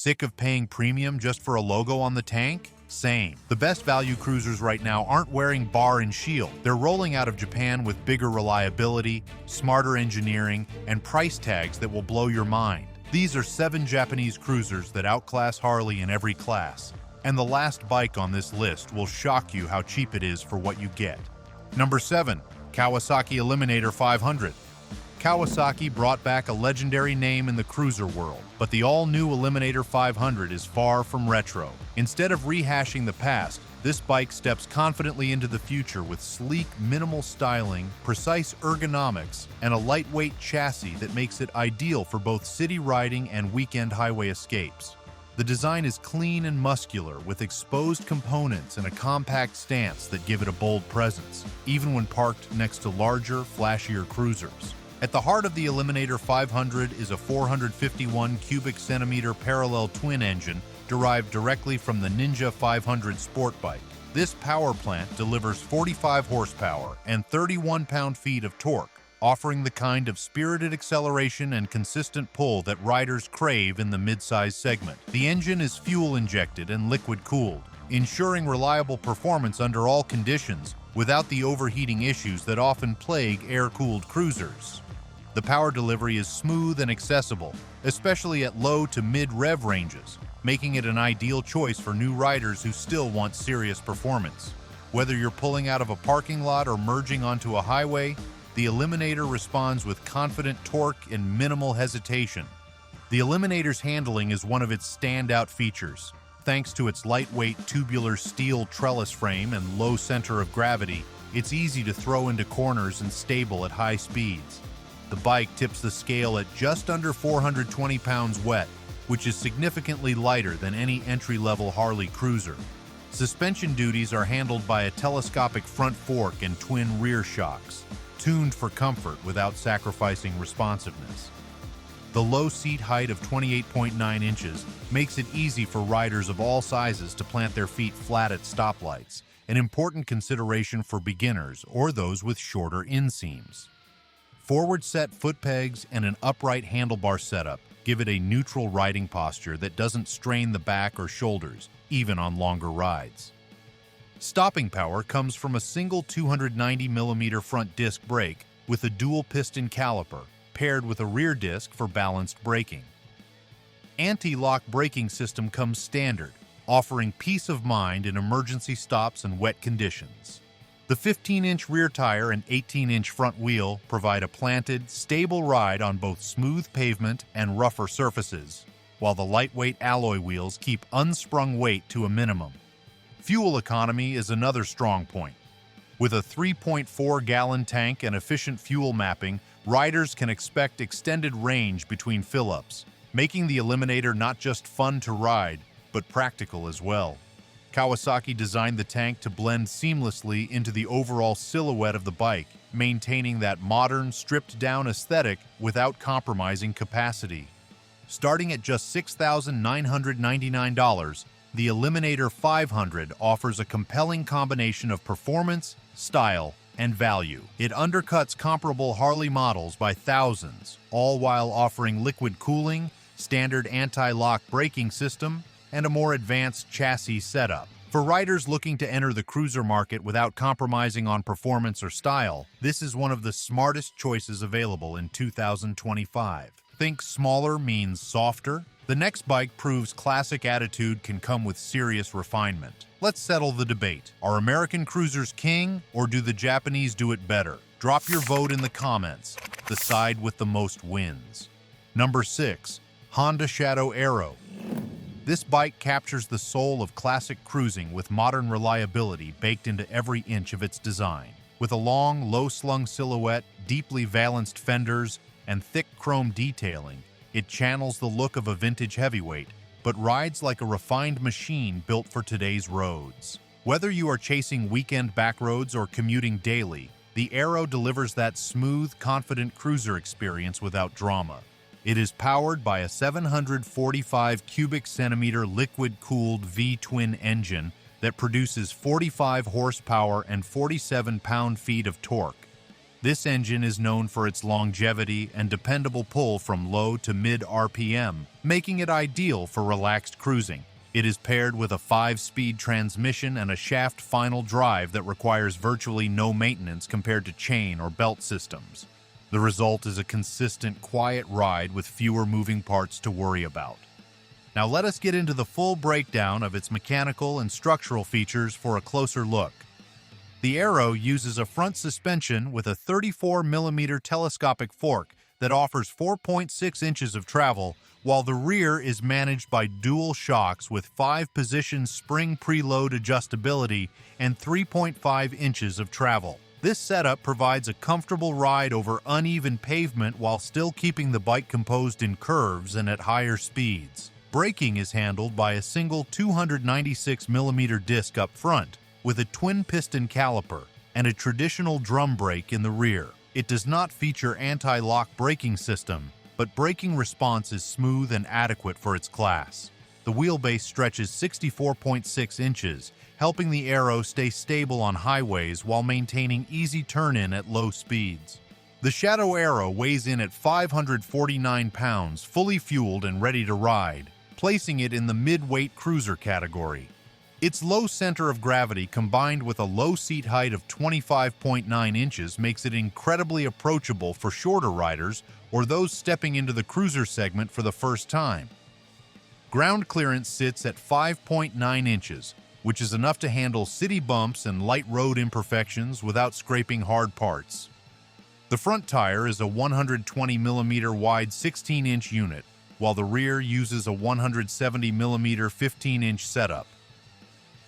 Sick of paying premium just for a logo on the tank? Same. The best value cruisers right now aren't wearing bar and shield. They're rolling out of Japan with bigger reliability, smarter engineering, and price tags that will blow your mind. These are 7 Japanese cruisers that outclass Harley in every class. And the last bike on this list will shock you how cheap it is for what you get. Number 7. Kawasaki Eliminator 500. Kawasaki brought back a legendary name in the cruiser world, but the all-new Eliminator 500 is far from retro. Instead of rehashing the past, this bike steps confidently into the future with sleek, minimal styling, precise ergonomics, and a lightweight chassis that makes it ideal for both city riding and weekend highway escapes. The design is clean and muscular, with exposed components and a compact stance that give it a bold presence, even when parked next to larger, flashier cruisers. At the heart of the Eliminator 500 is a 451 cubic centimeter parallel twin engine derived directly from the Ninja 500 sport bike. This power plant delivers 45 horsepower and 31 pound-feet of torque, offering the kind of spirited acceleration and consistent pull that riders crave in the midsize segment. The engine is fuel-injected and liquid-cooled, ensuring reliable performance under all conditions without the overheating issues that often plague air-cooled cruisers. The power delivery is smooth and accessible, especially at low to mid-rev ranges, making it an ideal choice for new riders who still want serious performance. Whether you're pulling out of a parking lot or merging onto a highway, the Eliminator responds with confident torque and minimal hesitation. The Eliminator's handling is one of its standout features. Thanks to its lightweight tubular steel trellis frame and low center of gravity, it's easy to throw into corners and stable at high speeds. The bike tips the scale at just under 420 pounds wet, which is significantly lighter than any entry-level Harley cruiser. Suspension duties are handled by a telescopic front fork and twin rear shocks, tuned for comfort without sacrificing responsiveness. The low seat height of 28.9 inches makes it easy for riders of all sizes to plant their feet flat at stoplights, an important consideration for beginners or those with shorter inseams. Forward-set foot pegs and an upright handlebar setup give it a neutral riding posture that doesn't strain the back or shoulders, even on longer rides. Stopping power comes from a single 290mm front disc brake with a dual-piston caliper, paired with a rear disc for balanced braking. Anti-lock braking system comes standard, offering peace of mind in emergency stops and wet conditions. The 15-inch rear tire and 18-inch front wheel provide a planted, stable ride on both smooth pavement and rougher surfaces, while the lightweight alloy wheels keep unsprung weight to a minimum. Fuel economy is another strong point. With a 3.4-gallon tank and efficient fuel mapping, riders can expect extended range between fill-ups, making the Eliminator not just fun to ride, but practical as well. Kawasaki designed the tank to blend seamlessly into the overall silhouette of the bike, maintaining that modern, stripped-down aesthetic without compromising capacity. Starting at just $6,999, the Eliminator 500 offers a compelling combination of performance, style, and value. It undercuts comparable Harley models by thousands, all while offering liquid cooling, standard anti-lock braking system, and a more advanced chassis setup. For riders looking to enter the cruiser market without compromising on performance or style, this is one of the smartest choices available in 2025. Think smaller means softer? The next bike proves classic attitude can come with serious refinement. Let's settle the debate. Are American cruisers king, or do the Japanese do it better? Drop your vote in the comments. The side with the most wins. Number 6. Honda Shadow Aero. This bike captures the soul of classic cruising with modern reliability baked into every inch of its design. With a long, low-slung silhouette, deeply valenced fenders, and thick chrome detailing, it channels the look of a vintage heavyweight, but rides like a refined machine built for today's roads. Whether you are chasing weekend backroads or commuting daily, the Aero delivers that smooth, confident cruiser experience without drama. It is powered by a 745 cubic centimeter liquid-cooled V-twin engine that produces 45 horsepower and 47 pound-feet of torque. This engine is known for its longevity and dependable pull from low to mid RPM, making it ideal for relaxed cruising. It is paired with a 5-speed transmission and a shaft final drive that requires virtually no maintenance compared to chain or belt systems. The result is a consistent, quiet ride with fewer moving parts to worry about. Now let us get into the full breakdown of its mechanical and structural features for a closer look. The Aero uses a front suspension with a 34mm telescopic fork that offers 4.6 inches of travel, while the rear is managed by dual shocks with 5-position spring preload adjustability and 3.5 inches of travel. This setup provides a comfortable ride over uneven pavement while still keeping the bike composed in curves and at higher speeds. Braking is handled by a single 296mm disc up front, with a twin-piston caliper and a traditional drum brake in the rear. It does not feature anti-lock braking system, but braking response is smooth and adequate for its class. The wheelbase stretches 64.6 inches, helping the Aero stay stable on highways while maintaining easy turn-in at low speeds. The Shadow Aero weighs in at 549 pounds, fully fueled and ready to ride, placing it in the mid-weight cruiser category. Its low center of gravity combined with a low seat height of 25.9 inches makes it incredibly approachable for shorter riders or those stepping into the cruiser segment for the first time. Ground clearance sits at 5.9 inches, which is enough to handle city bumps and light road imperfections without scraping hard parts. The front tire is a 120mm wide 16-inch unit, while the rear uses a 170mm 15-inch setup.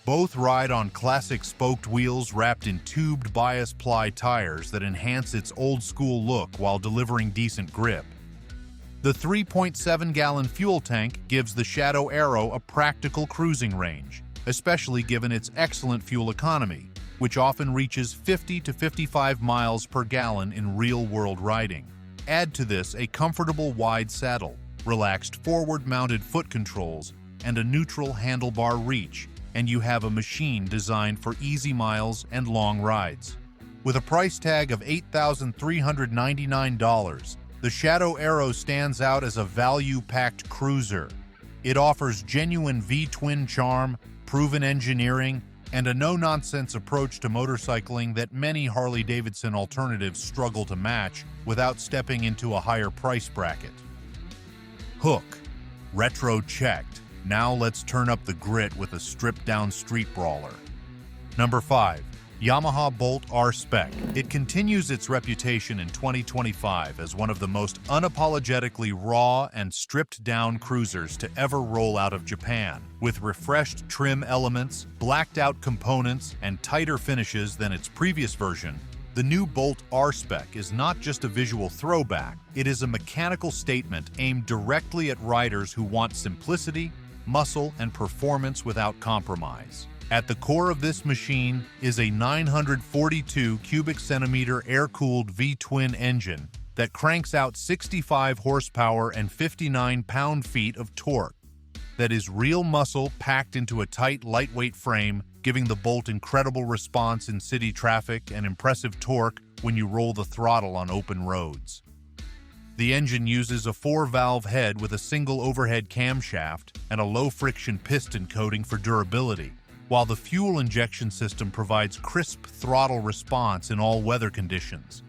Both ride on classic spoked wheels wrapped in tubed bias ply tires that enhance its old-school look while delivering decent grip. The 3.7-gallon fuel tank gives the Shadow Aero a practical cruising range, especially given its excellent fuel economy, which often reaches 50 to 55 miles per gallon in real-world riding. Add to this a comfortable wide saddle, relaxed forward-mounted foot controls, and a neutral handlebar reach, and you have a machine designed for easy miles and long rides. With a price tag of $8,399, the Shadow Aero stands out as a value-packed cruiser. It offers genuine V-twin charm, proven engineering, and a no-nonsense approach to motorcycling that many Harley-Davidson alternatives struggle to match without stepping into a higher price bracket. Hook. Retro checked. Now let's turn up the grit with a stripped-down street brawler. Number 5. Yamaha Bolt R-Spec. It continues its reputation in 2025 as one of the most unapologetically raw and stripped-down cruisers to ever roll out of Japan. With refreshed trim elements, blacked-out components, and tighter finishes than its previous version, the new Bolt R-Spec is not just a visual throwback, it is a mechanical statement aimed directly at riders who want simplicity, muscle, and performance without compromise. At the core of this machine is a 942 cubic centimeter air-cooled V-twin engine that cranks out 65 horsepower and 59 pound-feet of torque. That is real muscle packed into a tight, lightweight frame, giving the Bolt incredible response in city traffic and impressive torque when you roll the throttle on open roads. The engine uses a 4-valve head with a single overhead camshaft and a low-friction piston coating for durability, while the fuel injection system provides crisp throttle response in all weather conditions.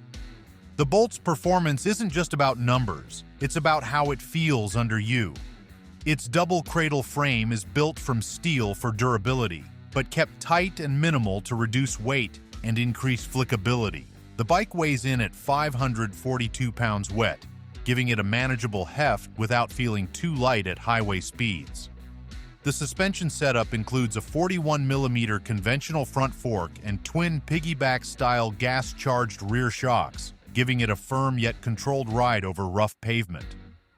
The Bolt's performance isn't just about numbers, it's about how it feels under you. Its double cradle frame is built from steel for durability, but kept tight and minimal to reduce weight and increase flickability. The bike weighs in at 542 pounds wet, giving it a manageable heft without feeling too light at highway speeds. The suspension setup includes a 41mm conventional front fork and twin piggyback-style gas-charged rear shocks, giving it a firm yet controlled ride over rough pavement.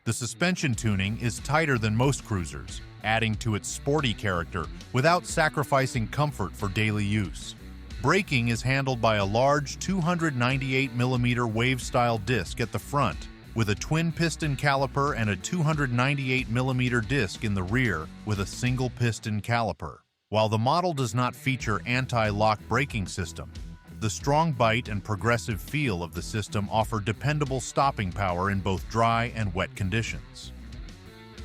The suspension tuning is tighter than most cruisers, adding to its sporty character without sacrificing comfort for daily use. Braking is handled by a large 298mm wave-style disc at the front, with a twin-piston caliper and a 298mm disc in the rear with a single piston caliper. While the model does not feature anti-lock braking system, The strong bite and progressive feel of the system offer dependable stopping power in both dry and wet conditions.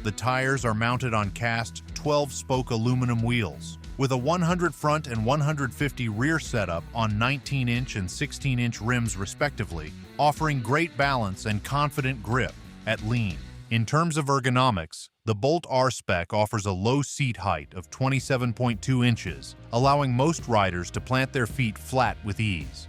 The tires are mounted on cast 12-spoke aluminum wheels, with a 100 front and 150 rear setup on 19-inch and 16-inch rims respectively, offering great balance and confident grip at lean. In terms of ergonomics, the Bolt R-Spec offers a low seat height of 27.2 inches, allowing most riders to plant their feet flat with ease.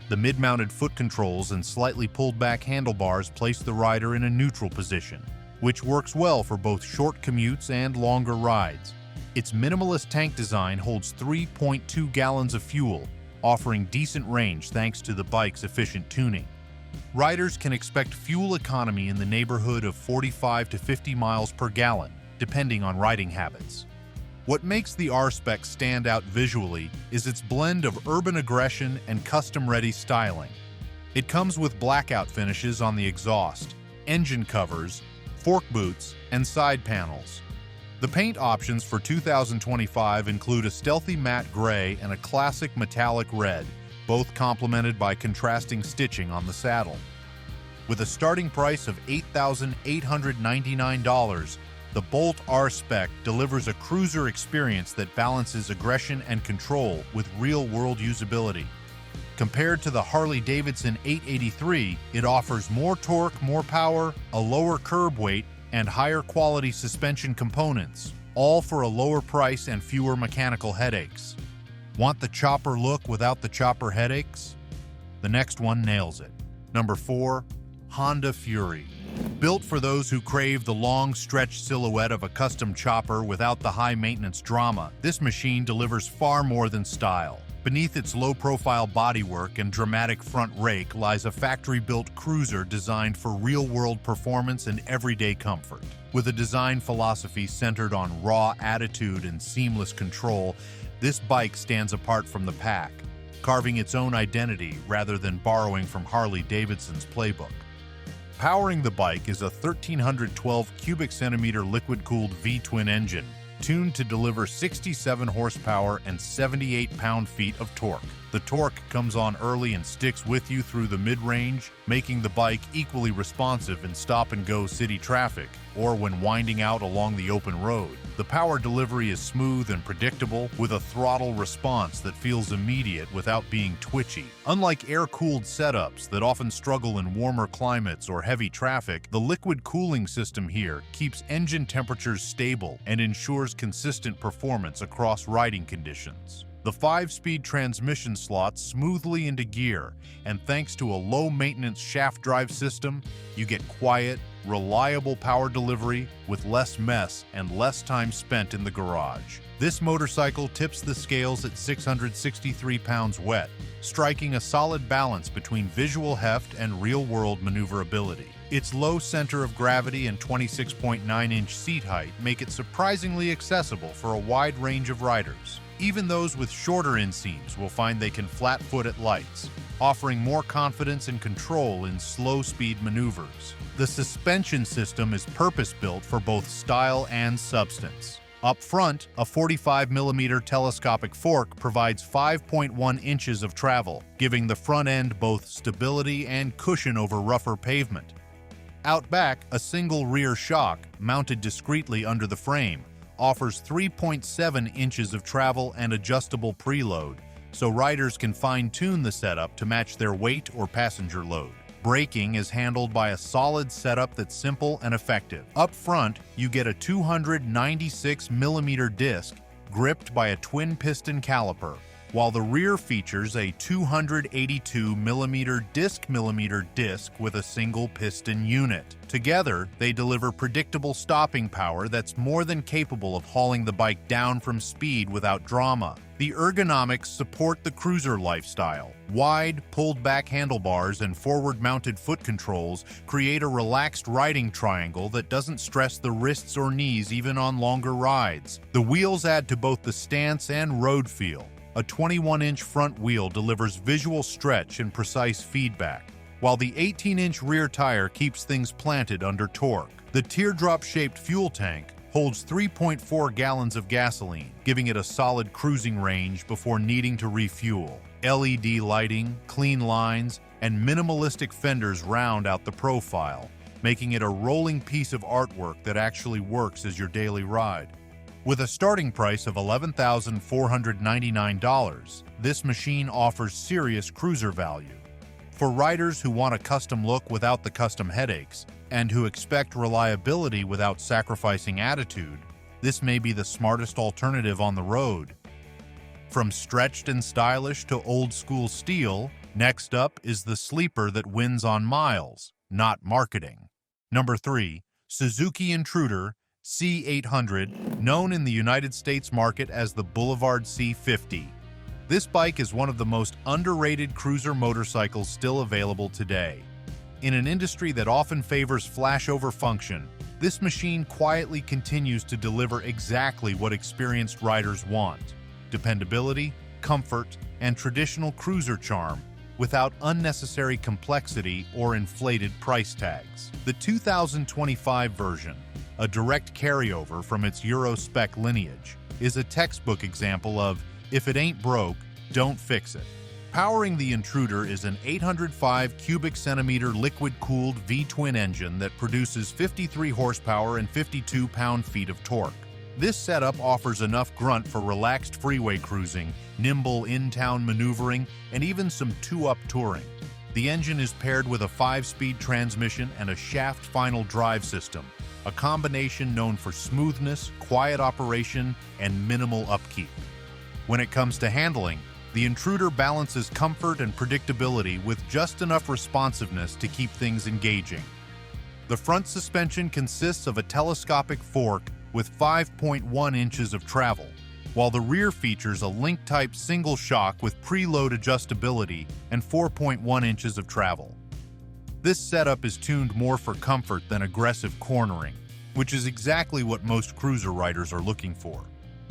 The mid-mounted foot controls and slightly pulled-back handlebars place the rider in a neutral position, which works well for both short commutes and longer rides. Its minimalist tank design holds 3.2 gallons of fuel, offering decent range thanks to the bike's efficient tuning. Riders can expect fuel economy in the neighborhood of 45 to 50 miles per gallon, depending on riding habits. What makes the R-Spec stand out visually is its blend of urban aggression and custom-ready styling. It comes with blackout finishes on the exhaust, engine covers, fork boots, and side panels. The paint options for 2025 include a stealthy matte gray and a classic metallic red, both complemented by contrasting stitching on the saddle. With a starting price of $8,899, the Bolt R-Spec delivers a cruiser experience that balances aggression and control with real-world usability. Compared to the Harley-Davidson 883, it offers more torque, more power, a lower curb weight, and higher quality suspension components, all for a lower price and fewer mechanical headaches. Want the chopper look without the chopper headaches? The next one nails it. Number 4, Honda Fury. Built for those who crave the long, stretched silhouette of a custom chopper without the high-maintenance drama, this machine delivers far more than style. Beneath its low-profile bodywork and dramatic front rake lies a factory-built cruiser designed for real-world performance and everyday comfort. With a design philosophy centered on raw attitude and seamless control, this bike stands apart from the pack, carving its own identity rather than borrowing from Harley-Davidson's playbook. Powering the bike is a 1,312 cubic centimeter liquid-cooled V-twin engine, tuned to deliver 67 horsepower and 78 pound-feet of torque. The torque comes on early and sticks with you through the mid-range, making the bike equally responsive in stop-and-go city traffic or when winding out along the open road. The power delivery is smooth and predictable, with a throttle response that feels immediate without being twitchy. Unlike air-cooled setups that often struggle in warmer climates or heavy traffic, the liquid cooling system here keeps engine temperatures stable and ensures consistent performance across riding conditions. The 5-speed transmission slots smoothly into gear, and thanks to a low-maintenance shaft drive system, you get quiet, reliable power delivery with less mess and less time spent in the garage. This motorcycle tips the scales at 663 pounds wet, striking a solid balance between visual heft and real-world maneuverability. Its low center of gravity and 26.9-inch seat height make it surprisingly accessible for a wide range of riders. Even those with shorter inseams will find they can flat-foot at lights, offering more confidence and control in slow-speed maneuvers. The suspension system is purpose-built for both style and substance. Up front, a 45mm telescopic fork provides 5.1 inches of travel, giving the front end both stability and cushion over rougher pavement. Out back, a single rear shock, mounted discreetly under the frame, offers 3.7 inches of travel and adjustable preload, so riders can fine-tune the setup to match their weight or passenger load. Braking is handled by a solid setup that's simple and effective. Up front, you get a 296mm disc gripped by a twin-piston caliper, while the rear features a 282mm disc with a single piston unit. Together, they deliver predictable stopping power that's more than capable of hauling the bike down from speed without drama. The ergonomics support the cruiser lifestyle. Wide, pulled-back handlebars and forward-mounted foot controls create a relaxed riding triangle that doesn't stress the wrists or knees even on longer rides. The wheels add to both the stance and road feel. A 21-inch front wheel delivers visual stretch and precise feedback, while the 18-inch rear tire keeps things planted under torque. The teardrop-shaped fuel tank, holds 3.4 gallons of gasoline, giving it a solid cruising range before needing to refuel. LED lighting, clean lines, and minimalistic fenders round out the profile, making it a rolling piece of artwork that actually works as your daily ride. With a starting price of $11,499, this machine offers serious cruiser value. For riders who want a custom look without the custom headaches, and who expect reliability without sacrificing attitude, this may be the smartest alternative on the road. From stretched and stylish to old-school steel, next up is the sleeper that wins on miles, not marketing. Number 3. Suzuki Intruder C800, known in the United States market as the Boulevard C50. This bike is one of the most underrated cruiser motorcycles still available today. In an industry that often favors flashover function, this machine quietly continues to deliver exactly what experienced riders want: dependability, comfort, and traditional cruiser charm, without unnecessary complexity or inflated price tags. The 2025 version, a direct carryover from its Euro spec lineage, is a textbook example of, if it ain't broke, don't fix it. Powering the Intruder is an 805 cubic centimeter liquid-cooled V-twin engine that produces 53 horsepower and 52 pound-feet of torque. This setup offers enough grunt for relaxed freeway cruising, nimble in-town maneuvering, and even some two-up touring. The engine is paired with a 5-speed transmission and a shaft final drive system, a combination known for smoothness, quiet operation, and minimal upkeep. When it comes to handling, the Intruder balances comfort and predictability with just enough responsiveness to keep things engaging. The front suspension consists of a telescopic fork with 5.1 inches of travel, while the rear features a link-type single shock with preload adjustability and 4.1 inches of travel. This setup is tuned more for comfort than aggressive cornering, which is exactly what most cruiser riders are looking for.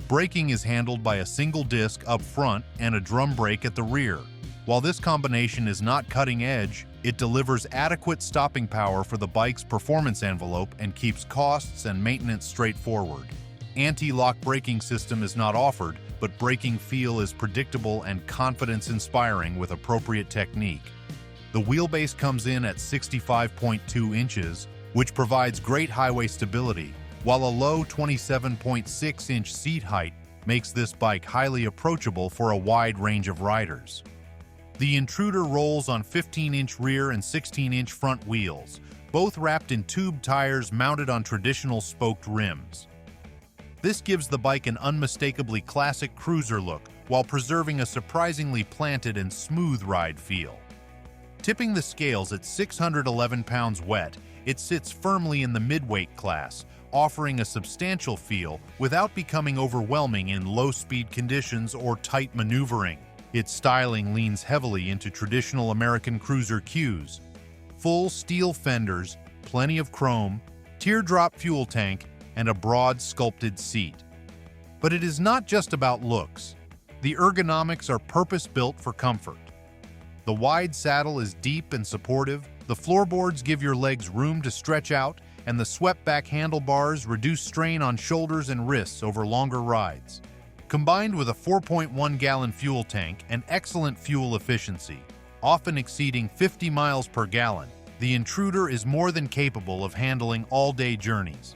Braking is handled by a single disc up front and a drum brake at the rear. While this combination is not cutting edge, it delivers adequate stopping power for the bike's performance envelope and keeps costs and maintenance straightforward. Anti-lock braking system is not offered, but braking feel is predictable and confidence-inspiring with appropriate technique. The wheelbase comes in at 65.2 inches, which provides great highway stability, while a low 27.6-inch seat height makes this bike highly approachable for a wide range of riders. The Intruder rolls on 15-inch rear and 16-inch front wheels, both wrapped in tube tires mounted on traditional spoked rims. This gives the bike an unmistakably classic cruiser look while preserving a surprisingly planted and smooth ride feel. Tipping the scales at 611 pounds wet, it sits firmly in the midweight class, offering a substantial feel without becoming overwhelming in low-speed conditions or tight maneuvering. Its styling leans heavily into traditional American cruiser cues: full steel fenders, plenty of chrome, teardrop fuel tank, and a broad sculpted seat. But it is not just about looks. The ergonomics are purpose-built for comfort. The wide saddle is deep and supportive, the floorboards give your legs room to stretch out, and the swept-back handlebars reduce strain on shoulders and wrists over longer rides. Combined with a 4.1-gallon fuel tank and excellent fuel efficiency, often exceeding 50 miles per gallon, the Intruder is more than capable of handling all-day journeys.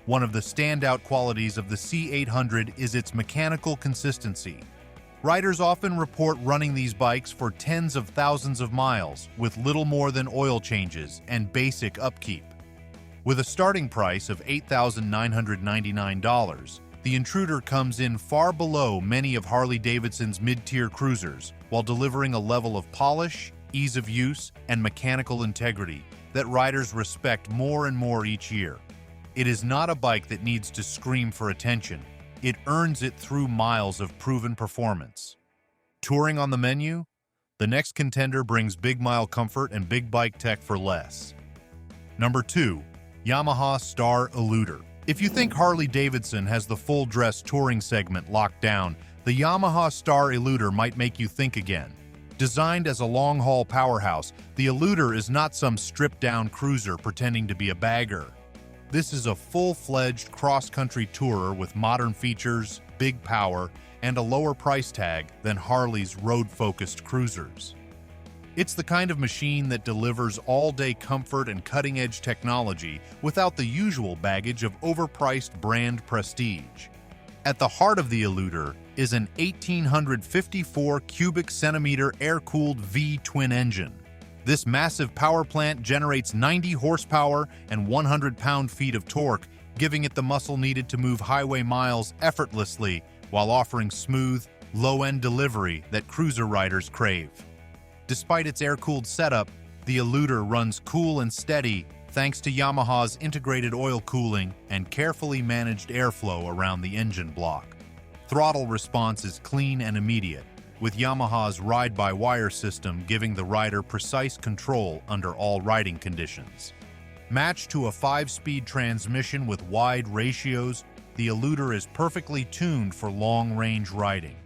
One of the standout qualities of the C800 is its mechanical consistency. Riders often report running these bikes for tens of thousands of miles with little more than oil changes and basic upkeep. With a starting price of $8,999, the Intruder comes in far below many of Harley-Davidson's mid-tier cruisers, while delivering a level of polish, ease of use, and mechanical integrity that riders respect more and more each year. It is not a bike that needs to scream for attention. It earns it through miles of proven performance. Touring on the menu? The next contender brings big mile comfort and big bike tech for less. Number 2. Yamaha Star Eluder. If you think Harley-Davidson has the full-dress touring segment locked down, the Yamaha Star Eluder might make you think again. Designed as a long-haul powerhouse, the Eluder is not some stripped-down cruiser pretending to be a bagger. This is a full-fledged cross-country tourer with modern features, big power, and a lower price tag than Harley's road-focused cruisers. It's the kind of machine that delivers all-day comfort and cutting-edge technology without the usual baggage of overpriced brand prestige. At the heart of the Eluder is an 1,854 cubic centimeter air-cooled V-twin engine. This massive power plant generates 90 horsepower and 100 pound-feet of torque, giving it the muscle needed to move highway miles effortlessly while offering smooth, low-end delivery that cruiser riders crave. Despite its air-cooled setup, the Eluder runs cool and steady thanks to Yamaha's integrated oil cooling and carefully managed airflow around the engine block. Throttle response is clean and immediate, with Yamaha's ride-by-wire system giving the rider precise control under all riding conditions. Matched to a 5-speed transmission with wide ratios, the Eluder is perfectly tuned for long-range riding.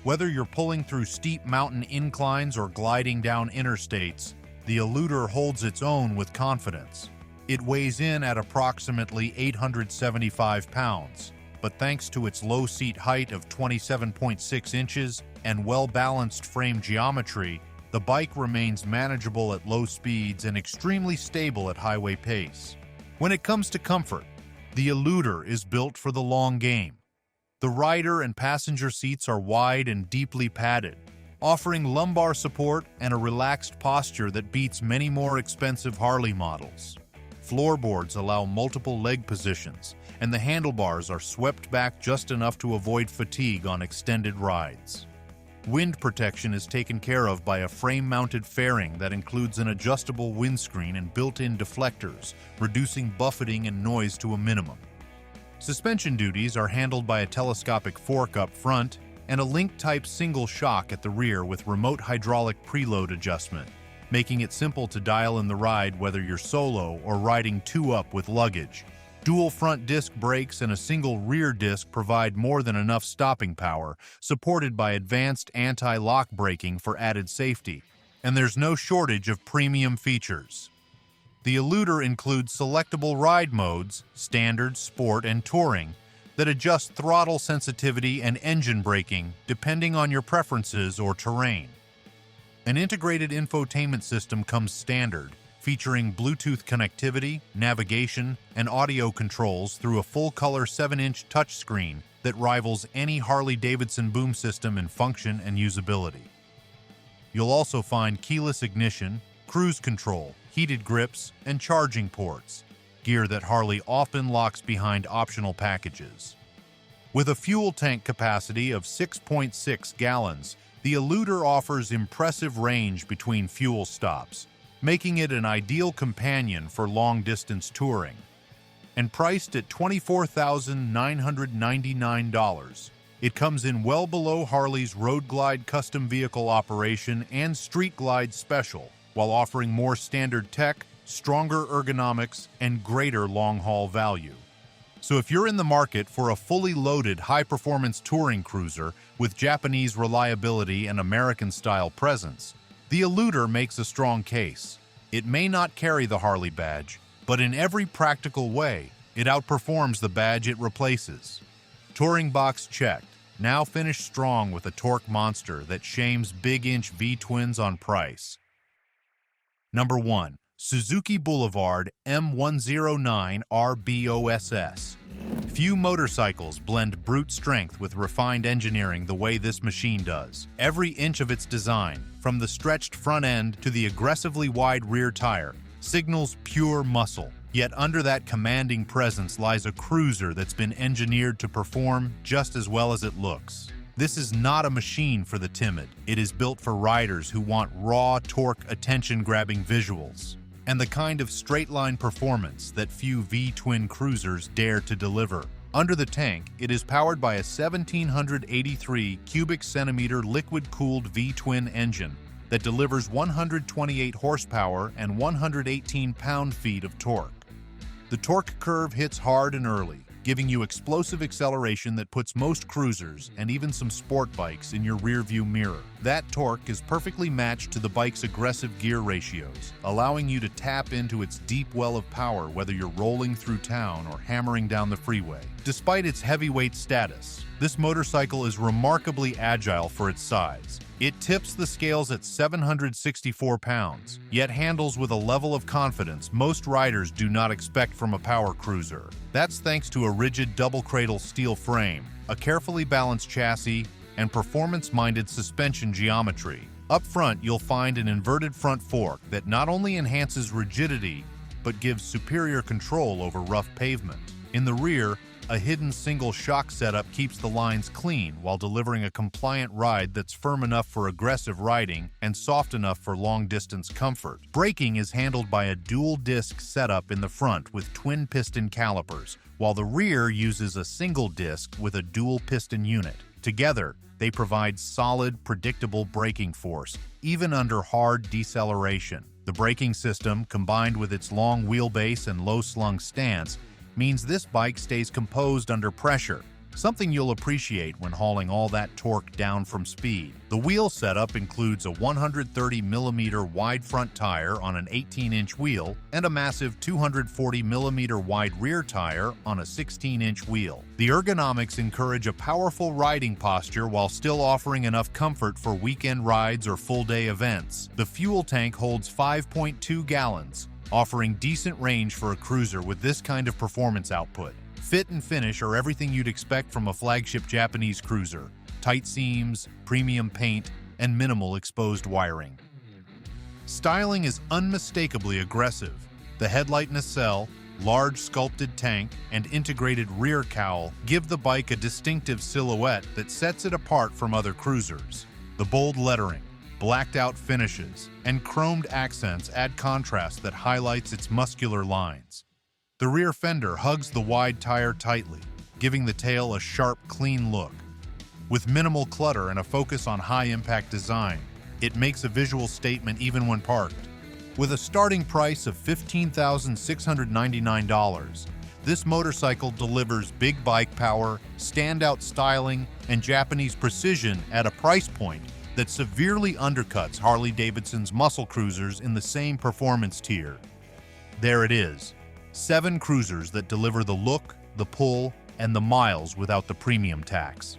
Whether you're pulling through steep mountain inclines or gliding down interstates, the Eluder holds its own with confidence. It weighs in at approximately 875 pounds, but thanks to its low seat height of 27.6 inches and well-balanced frame geometry, the bike remains manageable at low speeds and extremely stable at highway pace. When it comes to comfort, the Eluder is built for the long game. The rider and passenger seats are wide and deeply padded, offering lumbar support and a relaxed posture that beats many more expensive Harley models. Floorboards allow multiple leg positions, and the handlebars are swept back just enough to avoid fatigue on extended rides. Wind protection is taken care of by a frame-mounted fairing that includes an adjustable windscreen and built-in deflectors, reducing buffeting and noise to a minimum. Suspension duties are handled by a telescopic fork up front and a link-type single shock at the rear with remote hydraulic preload adjustment, making it simple to dial in the ride whether you're solo or riding two up with luggage. Dual front disc brakes and a single rear disc provide more than enough stopping power, supported by advanced anti-lock braking for added safety, and there's no shortage of premium features. The Eluder includes selectable ride modes, standard, sport, and touring, that adjust throttle sensitivity and engine braking depending on your preferences or terrain. An integrated infotainment system comes standard, featuring Bluetooth connectivity, navigation, and audio controls through a full-color 7-inch touchscreen that rivals any Harley-Davidson boom system in function and usability. You'll also find keyless ignition, cruise control, heated grips, and charging ports, gear that Harley often locks behind optional packages. With a fuel tank capacity of 6.6 gallons, the Eluder offers impressive range between fuel stops, making it an ideal companion for long-distance touring. And priced at $24,999, it comes in well below Harley's Road Glide custom vehicle operation and Street Glide special, while offering more standard tech, stronger ergonomics, and greater long-haul value. So if you're in the market for a fully loaded high-performance touring cruiser with Japanese reliability and American-style presence, the Eluder makes a strong case. It may not carry the Harley badge, but in every practical way, it outperforms the badge it replaces. Touring box checked, now finished strong with a torque monster that shames big-inch V-twins on price. Number 1. Suzuki Boulevard M109 RBOSS. Few motorcycles blend brute strength with refined engineering the way this machine does. Every inch of its design, from the stretched front end to the aggressively wide rear tire, signals pure muscle. Yet under that commanding presence lies a cruiser that's been engineered to perform just as well as it looks. This is not a machine for the timid. It is built for riders who want raw, torque, attention-grabbing visuals, and the kind of straight-line performance that few V-twin cruisers dare to deliver. Under the tank, it is powered by a 1,783 cubic centimeter liquid-cooled V-twin engine that delivers 128 horsepower and 118 pound-feet of torque. The torque curve hits hard and early, giving you explosive acceleration that puts most cruisers and even some sport bikes in your rearview mirror. That torque is perfectly matched to the bike's aggressive gear ratios, allowing you to tap into its deep well of power whether you're rolling through town or hammering down the freeway. Despite its heavyweight status, this motorcycle is remarkably agile for its size. It tips the scales at 764 pounds, yet handles with a level of confidence most riders do not expect from a power cruiser. That's thanks to a rigid double-cradle steel frame, a carefully balanced chassis, and performance-minded suspension geometry. Up front, you'll find an inverted front fork that not only enhances rigidity, but gives superior control over rough pavement. In the rear, a hidden single shock setup keeps the lines clean while delivering a compliant ride that's firm enough for aggressive riding and soft enough for long-distance comfort. Braking is handled by a dual-disc setup in the front with twin-piston calipers, while the rear uses a single disc with a dual-piston unit. Together, they provide solid, predictable braking force, even under hard deceleration. The braking system, combined with its long wheelbase and low-slung stance, means this bike stays composed under pressure, something you'll appreciate when hauling all that torque down from speed. The wheel setup includes a 130mm wide front tire on an 18-inch wheel and a massive 240mm wide rear tire on a 16-inch wheel. The ergonomics encourage a powerful riding posture while still offering enough comfort for weekend rides or full-day events. The fuel tank holds 5.2 gallons, offering decent range for a cruiser with this kind of performance output. Fit and finish are everything you'd expect from a flagship Japanese cruiser: tight seams, premium paint, and minimal exposed wiring. Styling is unmistakably aggressive. The headlight nacelle, large sculpted tank, and integrated rear cowl give the bike a distinctive silhouette that sets it apart from other cruisers. The bold lettering, blacked-out finishes, and chromed accents add contrast that highlights its muscular lines. The rear fender hugs the wide tire tightly, giving the tail a sharp, clean look. With minimal clutter and a focus on high-impact design, it makes a visual statement even when parked. With a starting price of $15,699, this motorcycle delivers big bike power, standout styling, and Japanese precision at a price point that severely undercuts Harley-Davidson's muscle cruisers in the same performance tier. There it is. 7 cruisers that deliver the look, the pull, and the miles without the premium tax.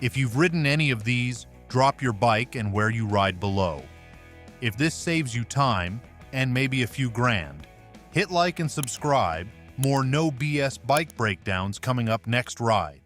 If you've ridden any of these, drop your bike and where you ride below. If this saves you time, and maybe a few grand, hit like and subscribe. More no BS bike breakdowns coming up next ride.